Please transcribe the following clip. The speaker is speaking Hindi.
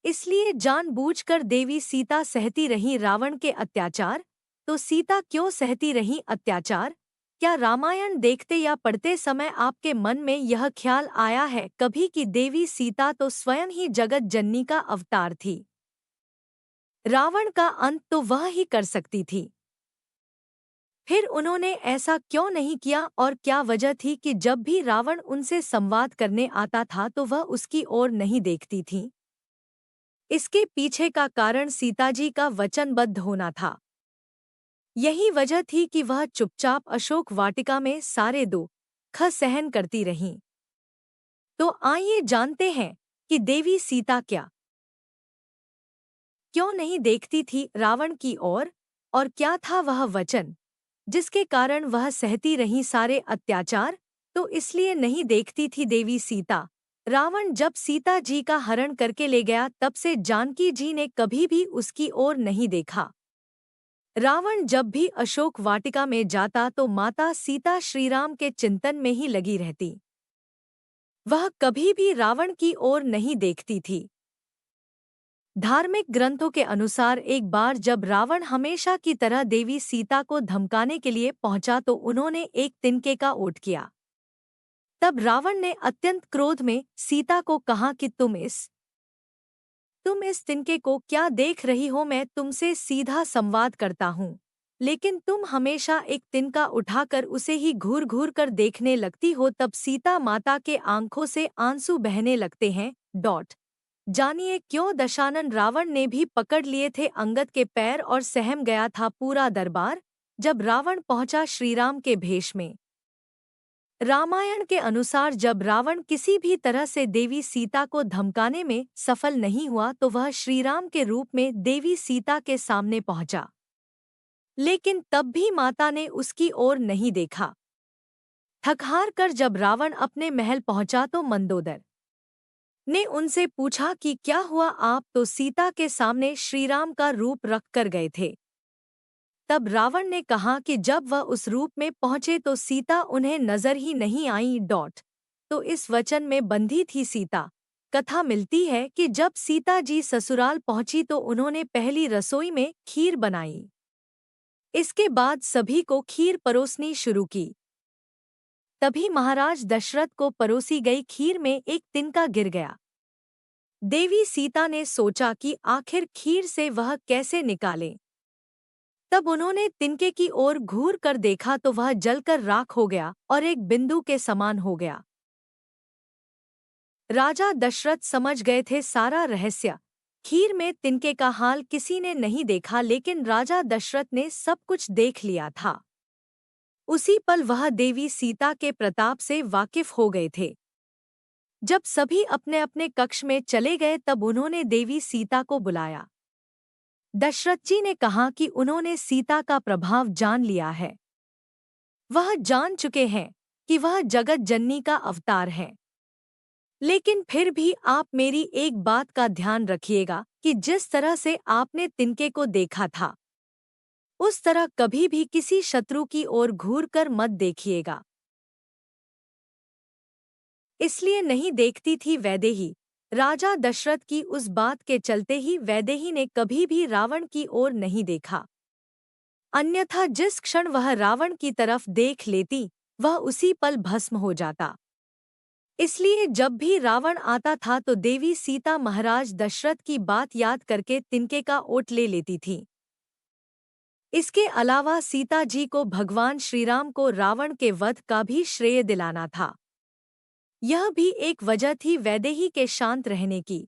इसलिए जानबूझकर देवी सीता सहती रही रावण के अत्याचार। तो सीता क्यों सहती रही अत्याचार? क्या रामायण देखते या पढ़ते समय आपके मन में यह ख्याल आया है कभी कि देवी सीता तो स्वयं ही जगत जननी का अवतार थी? रावण का अंत तो वह ही कर सकती थी। फिर उन्होंने ऐसा क्यों नहीं किया और क्या वजह थी कि जब भी रावण उनसे संवाद करने आता था तो वह उसकी ओर नहीं देखती थी? इसके पीछे का कारण सीताजी का वचनबद्ध होना था। यही वजह थी कि वह चुपचाप अशोक वाटिका में सारे दुख सहन करती रहीं। तो आइए जानते हैं कि देवी सीता क्यों नहीं देखती थी रावण की ओर, और क्या था वह वचन जिसके कारण वह सहती रही सारे अत्याचार। तो इसलिए नहीं देखती थी देवी सीता। रावण जब सीता जी का हरण करके ले गया तब से जानकी जी ने कभी भी उसकी ओर नहीं देखा। रावण जब भी अशोक वाटिका में जाता तो माता सीता श्रीराम के चिंतन में ही लगी रहती। वह कभी भी रावण की ओर नहीं देखती थी। धार्मिक ग्रंथों के अनुसार एक बार जब रावण हमेशा की तरह देवी सीता को धमकाने के लिए पहुंचा तो उन्होंने एक तिनके का ओट किया। तब रावण ने अत्यंत क्रोध में सीता को कहा कि तुम इस तिनके को क्या देख रही हो? मैं तुमसे सीधा संवाद करता हूँ, लेकिन तुम हमेशा एक तिनका उठाकर उसे ही घूर घूर कर देखने लगती हो। तब सीता माता के आंखों से आंसू बहने लगते हैं। जानिए क्यों? दशानन रावण ने भी पकड़ लिए थे अंगद के पैर और सहम गया था पूरा दरबार जब रावण पहुंचा श्रीराम के भेष में। रामायण के अनुसार जब रावण किसी भी तरह से देवी सीता को धमकाने में सफल नहीं हुआ तो वह श्रीराम के रूप में देवी सीता के सामने पहुंचा, लेकिन तब भी माता ने उसकी ओर नहीं देखा। थक-हार कर जब रावण अपने महल पहुंचा तो मंदोदर ने उनसे पूछा कि क्या हुआ? आप तो सीता के सामने श्रीराम का रूप रख कर गए थे। तब रावण ने कहा कि जब वह उस रूप में पहुंचे तो सीता उन्हें नजर ही नहीं आई। तो इस वचन में बंधी थी सीता। कथा मिलती है कि जब सीता जी ससुराल पहुंची तो उन्होंने पहली रसोई में खीर बनाई। इसके बाद सभी को खीर परोसनी शुरू की। तभी महाराज दशरथ को परोसी गई खीर में एक तिनका गिर गया। देवी सीता ने सोचा कि आखिर खीर से वह कैसे निकालें। तब उन्होंने तिनके की ओर घूर कर देखा तो वह जलकर राख हो गया और एक बिंदु के समान हो गया। राजा दशरथ समझ गए थे सारा रहस्य। खीर में तिनके का हाल किसी ने नहीं देखा, लेकिन राजा दशरथ ने सब कुछ देख लिया था। उसी पल वह देवी सीता के प्रताप से वाकिफ हो गए थे। जब सभी अपने अपने कक्ष में चले गए तब उन्होंने देवी सीता को बुलाया। दशरथ जी ने कहा कि उन्होंने सीता का प्रभाव जान लिया है। वह जान चुके हैं कि वह जगत जननी का अवतार है। लेकिन फिर भी आप मेरी एक बात का ध्यान रखिएगा कि जिस तरह से आपने तिनके को देखा था उस तरह कभी भी किसी शत्रु की ओर घूरकर मत देखिएगा। इसलिए नहीं देखती थी वैदेही। राजा दशरथ की उस बात के चलते ही वैदेही ने कभी भी रावण की ओर नहीं देखा। अन्यथा जिस क्षण वह रावण की तरफ देख लेती वह उसी पल भस्म हो जाता। इसलिए जब भी रावण आता था तो देवी सीता महाराज दशरथ की बात याद करके तिनके का ओट ले लेती थी। इसके अलावा सीता जी को भगवान श्रीराम को रावण के वध का भी श्रेय दिलाना था। यह भी एक वजह थी वैदेही के शांत रहने की।